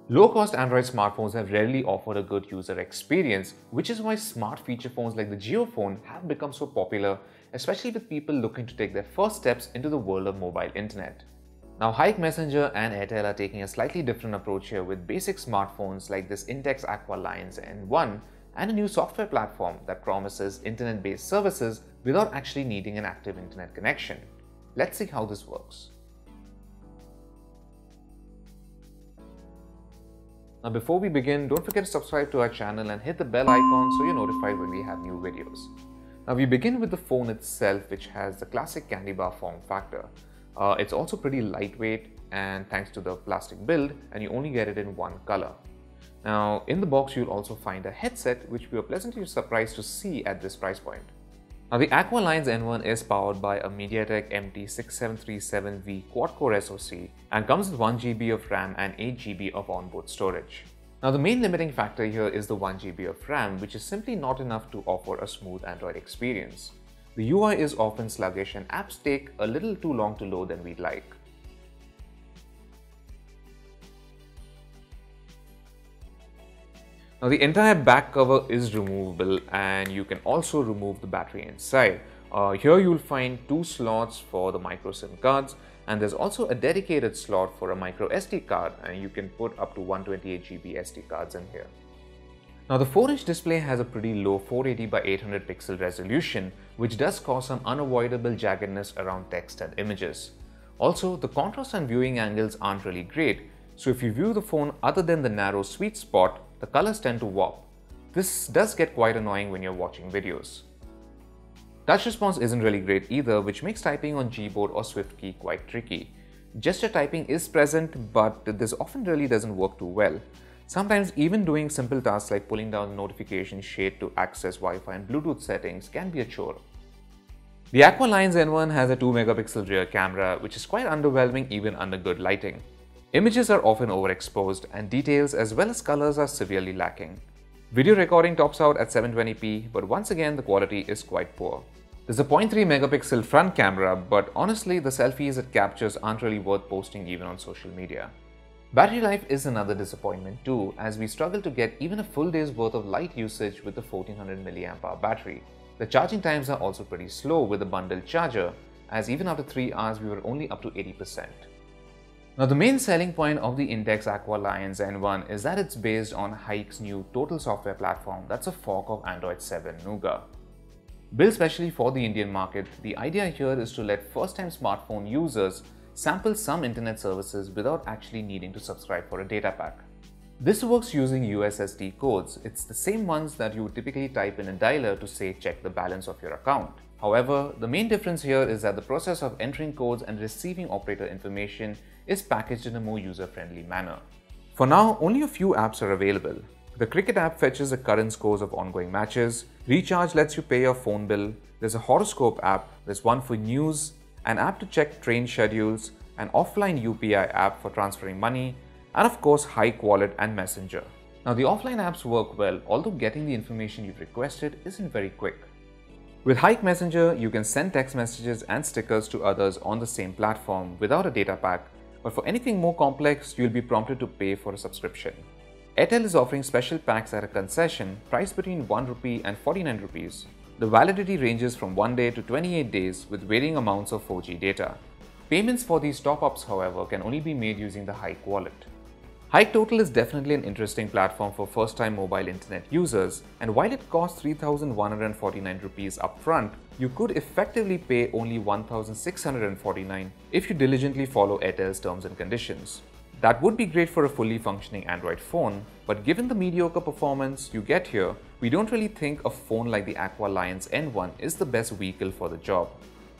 Low-cost Android smartphones have rarely offered a good user experience, which is why smart feature phones like the JioPhone have become so popular, especially with people looking to take their first steps into the world of mobile internet. Now, Hike Messenger and Airtel are taking a slightly different approach here with basic smartphones like this Intex Aqua Lions N1 and a new software platform that promises internet-based services without actually needing an active internet connection. Let's see how this works. Now before we begin, don't forget to subscribe to our channel and hit the bell icon so you're notified when we have new videos. Now we begin with the phone itself, which has the classic candy bar form factor. It's also pretty lightweight and thanks to the plastic build, and you only get it in one color. Now in the box you'll also find a headset, which we were pleasantly surprised to see at this price point. Now the Aqua Lions N1 is powered by a MediaTek MT6737V quad-core SoC and comes with 1GB of RAM and 8GB of onboard storage. Now the main limiting factor here is the 1GB of RAM, which is simply not enough to offer a smooth Android experience. The UI is often sluggish and apps take a little too long to load than we'd like. Now the entire back cover is removable and you can also remove the battery inside. Here you'll find two slots for the micro SIM cards, and there's also a dedicated slot for a micro SD card, and you can put up to 128GB SD cards in here. Now the 4-inch display has a pretty low 480 by 800 pixel resolution, which does cause some unavoidable jaggedness around text and images. Also, the contrast and viewing angles aren't really great, so if you view the phone other than the narrow sweet spot, the colors tend to warp. This does get quite annoying when you're watching videos. Touch response isn't really great either, which makes typing on Gboard or SwiftKey quite tricky. Gesture typing is present, but this often really doesn't work too well. Sometimes even doing simple tasks like pulling down the notification shade to access Wi-Fi and Bluetooth settings can be a chore. The Aqua Lions N1 has a 2-megapixel rear camera, which is quite underwhelming even under good lighting. Images are often overexposed, and details as well as colors are severely lacking. Video recording tops out at 720p, but once again the quality is quite poor. There's a 0.3 megapixel front camera, but honestly the selfies it captures aren't really worth posting even on social media. Battery life is another disappointment too, as we struggle to get even a full day's worth of light usage with the 1400 mAh battery. The charging times are also pretty slow with the bundled charger, as even after 3 hours we were only up to 80%. Now the main selling point of the Intex Aqua Lions N1 is that it's based on Hike's new total software platform that's a fork of Android 7 Nougat. Built specially for the Indian market, the idea here is to let first-time smartphone users sample some internet services without actually needing to subscribe for a data pack. This works using USSD codes. It's the same ones that you would typically type in a dialer to say check the balance of your account. However, the main difference here is that the process of entering codes and receiving operator information is packaged in a more user-friendly manner. For now, only a few apps are available. The Cricket app fetches the current scores of ongoing matches, Recharge lets you pay your phone bill, there's a Horoscope app, there's one for news, an app to check train schedules, an offline UPI app for transferring money, and of course Hike Wallet and Messenger. Now the offline apps work well, although getting the information you've requested isn't very quick. With Hike Messenger, you can send text messages and stickers to others on the same platform without a data pack, but for anything more complex, you'll be prompted to pay for a subscription. Airtel is offering special packs at a concession priced between 1 rupee and 49 rupees. The validity ranges from 1 day to 28 days with varying amounts of 4G data. Payments for these top-ups, however, can only be made using the Hike wallet. Hike Total is definitely an interesting platform for first-time mobile internet users, and while it costs 3,149 rupees upfront, you could effectively pay only 1,649 if you diligently follow Airtel's terms and conditions. That would be great for a fully functioning Android phone, but given the mediocre performance you get here, we don't really think a phone like the Aqua Lions N1 is the best vehicle for the job.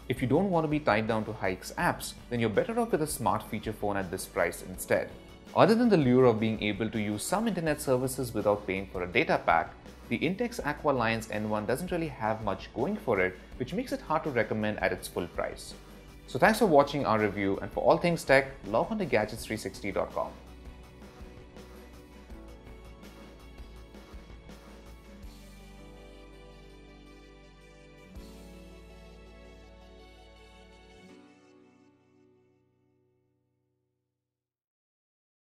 If you don't want to be tied down to Hike's apps, then you're better off with a smart feature phone at this price instead. Other than the lure of being able to use some internet services without paying for a data pack, the Intex Aqua Lions N1 doesn't really have much going for it, which makes it hard to recommend at its full price. So thanks for watching our review, and for all things tech, log on to gadgets360.com.